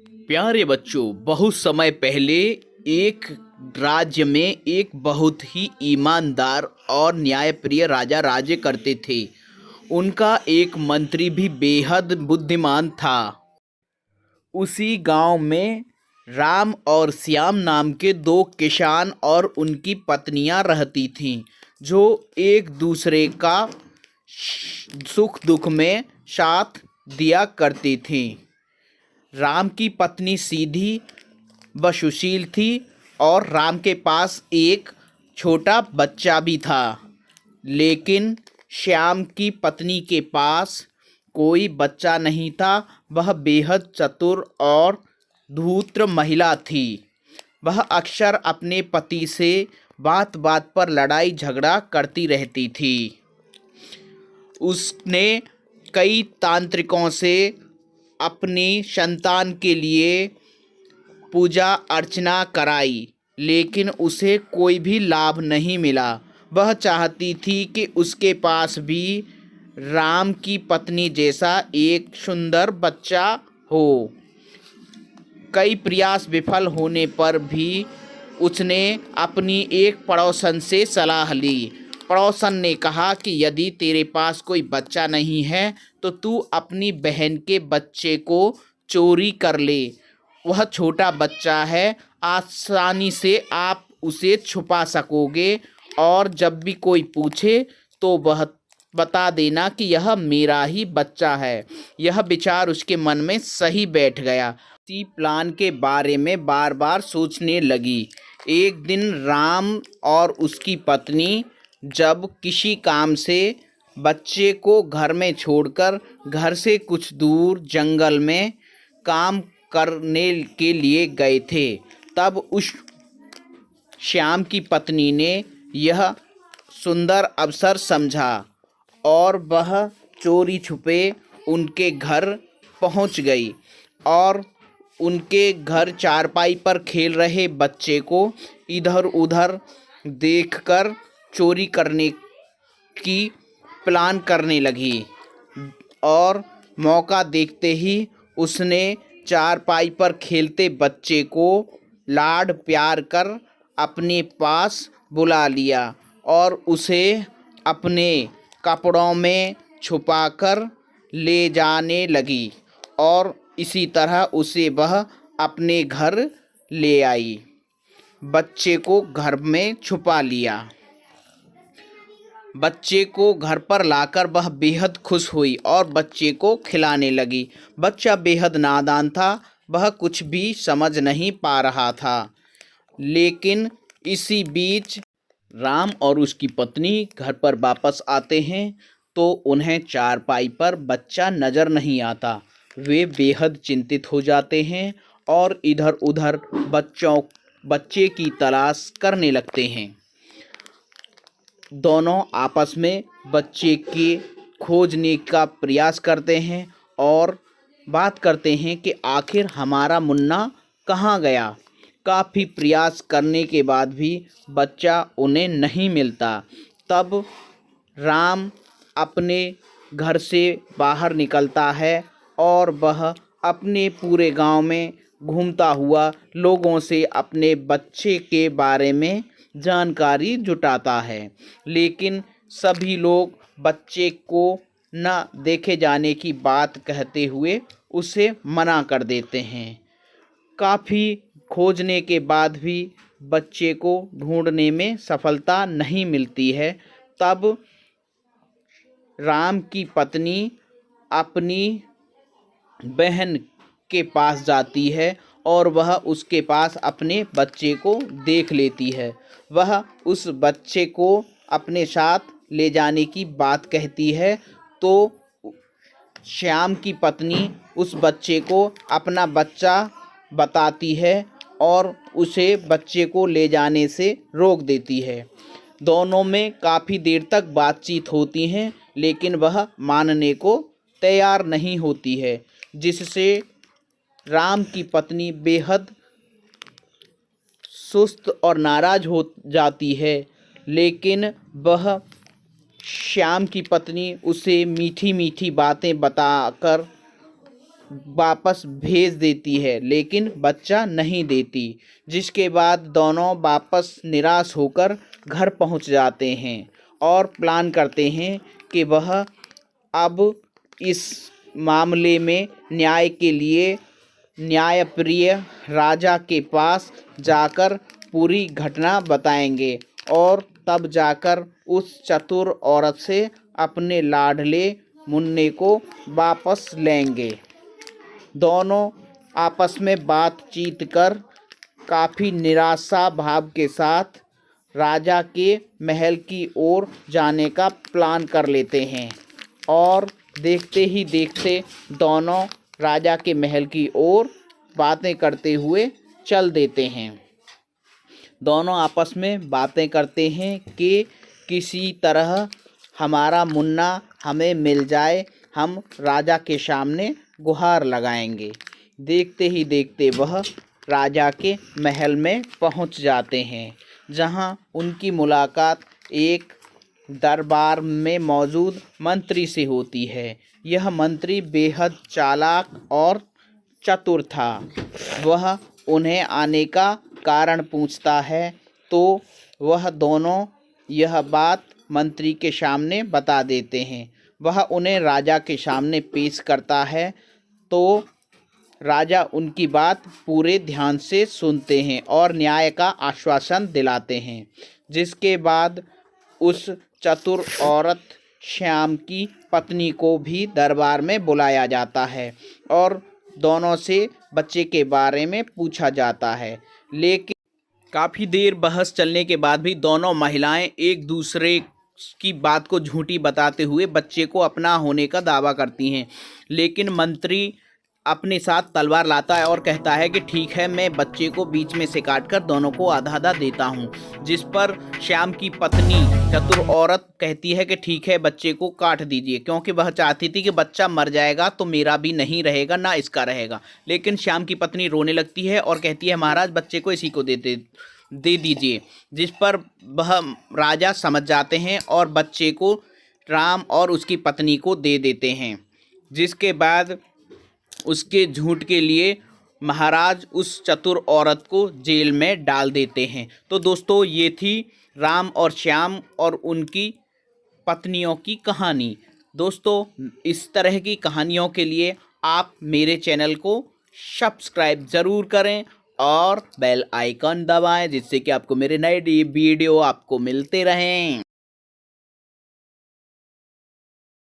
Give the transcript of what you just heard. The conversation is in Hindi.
प्यारे बच्चों, बहुत समय पहले एक राज्य में एक बहुत ही ईमानदार और न्यायप्रिय राजा राज्य करते थे। उनका एक मंत्री भी बेहद बुद्धिमान था। उसी गांव में राम और श्याम नाम के दो किसान और उनकी पत्नियां रहती थीं, जो एक दूसरे का सुख दुख में साथ दिया करती थीं। राम की पत्नी सीधी व सुशील थी और राम के पास एक छोटा बच्चा भी था। लेकिन श्याम की पत्नी के पास कोई बच्चा नहीं था। वह बेहद चतुर और धूर्त महिला थी। वह अक्सर अपने पति से बात बात पर लड़ाई झगड़ा करती रहती थी। उसने कई तांत्रिकों से अपनी संतान के लिए पूजा अर्चना कराई, लेकिन उसे कोई भी लाभ नहीं मिला। वह चाहती थी कि उसके पास भी राम की पत्नी जैसा एक सुंदर बच्चा हो। कई प्रयास विफल होने पर भी उसने अपनी एक पड़ोसन से सलाह ली। पड़ोसन ने कहा कि यदि तेरे पास कोई बच्चा नहीं है तो तू अपनी बहन के बच्चे को चोरी कर ले। वह छोटा बच्चा है, आसानी से आप उसे छुपा सकोगे और जब भी कोई पूछे तो वह बता देना कि यह मेरा ही बच्चा है। यह विचार उसके मन में सही बैठ गया। इसी प्लान के बारे में बार बार सोचने लगी। एक दिन राम और उसकी पत्नी जब किसी काम से बच्चे को घर में छोड़कर घर से कुछ दूर जंगल में काम करने के लिए गए थे, तब उस श्याम की पत्नी ने यह सुंदर अवसर समझा और वह चोरी छुपे उनके घर पहुंच गई और उनके घर चारपाई पर खेल रहे बच्चे को इधर उधर देखकर चोरी करने की प्लान करने लगी। और मौका देखते ही उसने चारपाई पर खेलते बच्चे को लाड प्यार कर अपने पास बुला लिया और उसे अपने कपड़ों में छुपाकर ले जाने लगी और इसी तरह उसे वह अपने घर ले आई। बच्चे को घर में छुपा लिया। बच्चे को घर पर लाकर वह बेहद खुश हुई और बच्चे को खिलाने लगी। बच्चा बेहद नादान था, वह कुछ भी समझ नहीं पा रहा था। लेकिन इसी बीच राम और उसकी पत्नी घर पर वापस आते हैं तो उन्हें चारपाई पर बच्चा नज़र नहीं आता। वे बेहद चिंतित हो जाते हैं और इधर उधर बच्चे की तलाश करने लगते हैं। दोनों आपस में बच्चे के खोजने का प्रयास करते हैं और बात करते हैं कि आखिर हमारा मुन्ना कहाँ गया। काफ़ी प्रयास करने के बाद भी बच्चा उन्हें नहीं मिलता। तब राम अपने घर से बाहर निकलता है और वह अपने पूरे गांव में घूमता हुआ लोगों से अपने बच्चे के बारे में जानकारी जुटाता है। लेकिन सभी लोग बच्चे को न देखे जाने की बात कहते हुए उसे मना कर देते हैं। काफ़ी खोजने के बाद भी बच्चे को ढूंढने में सफलता नहीं मिलती है। तब राम की पत्नी अपनी बहन के पास जाती है और वह उसके पास अपने बच्चे को देख लेती है। वह उस बच्चे को अपने साथ ले जाने की बात कहती है तो श्याम की पत्नी उस बच्चे को अपना बच्चा बताती है और उसे बच्चे को ले जाने से रोक देती है। दोनों में काफ़ी देर तक बातचीत होती है, लेकिन वह मानने को तैयार नहीं होती है, जिससे राम की पत्नी बेहद सुस्त और नाराज़ हो जाती है। लेकिन वह श्याम की पत्नी उसे मीठी मीठी बातें बताकर वापस भेज देती है, लेकिन बच्चा नहीं देती, जिसके बाद दोनों वापस निराश होकर घर पहुंच जाते हैं और प्लान करते हैं कि वह अब इस मामले में न्याय के लिए न्यायप्रिय राजा के पास जाकर पूरी घटना बताएंगे और तब जाकर उस चतुर औरत से अपने लाडले मुन्ने को वापस लेंगे। दोनों आपस में बातचीत कर काफ़ी निराशा भाव के साथ राजा के महल की ओर जाने का प्लान कर लेते हैं और देखते ही देखते दोनों राजा के महल की ओर बातें करते हुए चल देते हैं। दोनों आपस में बातें करते हैं कि किसी तरह हमारा मुन्ना हमें मिल जाए, हम राजा के सामने गुहार लगाएंगे। देखते ही देखते वह राजा के महल में पहुंच जाते हैं, जहां उनकी मुलाकात एक दरबार में मौजूद मंत्री से होती है। यह मंत्री बेहद चालाक और चतुर था। वह उन्हें आने का कारण पूछता है तो वह दोनों यह बात मंत्री के सामने बता देते हैं। वह उन्हें राजा के सामने पेश करता है तो राजा उनकी बात पूरे ध्यान से सुनते हैं और न्याय का आश्वासन दिलाते हैं, जिसके बाद उस चतुर औरत श्याम की पत्नी को भी दरबार में बुलाया जाता है और दोनों से बच्चे के बारे में पूछा जाता है। लेकिन काफ़ी देर बहस चलने के बाद भी दोनों महिलाएं एक दूसरे की बात को झूठी बताते हुए बच्चे को अपना होने का दावा करती हैं। लेकिन मंत्री अपने साथ तलवार लाता है और कहता है कि ठीक है, मैं बच्चे को बीच में से काटकर दोनों को आधा आधा देता हूँ। जिस पर श्याम की पत्नी चतुर औरत कहती है कि ठीक है, बच्चे को काट दीजिए, क्योंकि वह चाहती थी कि बच्चा मर जाएगा तो मेरा भी नहीं रहेगा, ना इसका रहेगा। लेकिन श्याम की पत्नी रोने लगती है और कहती है महाराज, बच्चे को इसी को दे दीजिए। जिस पर वह राजा समझ जाते हैं और बच्चे को राम और उसकी पत्नी को दे देते हैं। जिसके बाद उसके झूठ के लिए महाराज उस चतुर औरत को जेल में डाल देते हैं। तो दोस्तों, ये थी राम और श्याम और उनकी पत्नियों की कहानी। दोस्तों, इस तरह की कहानियों के लिए आप मेरे चैनल को सब्सक्राइब ज़रूर करें और बेल आइकन दबाएं, जिससे कि आपको मेरे नए वीडियो आपको मिलते रहें।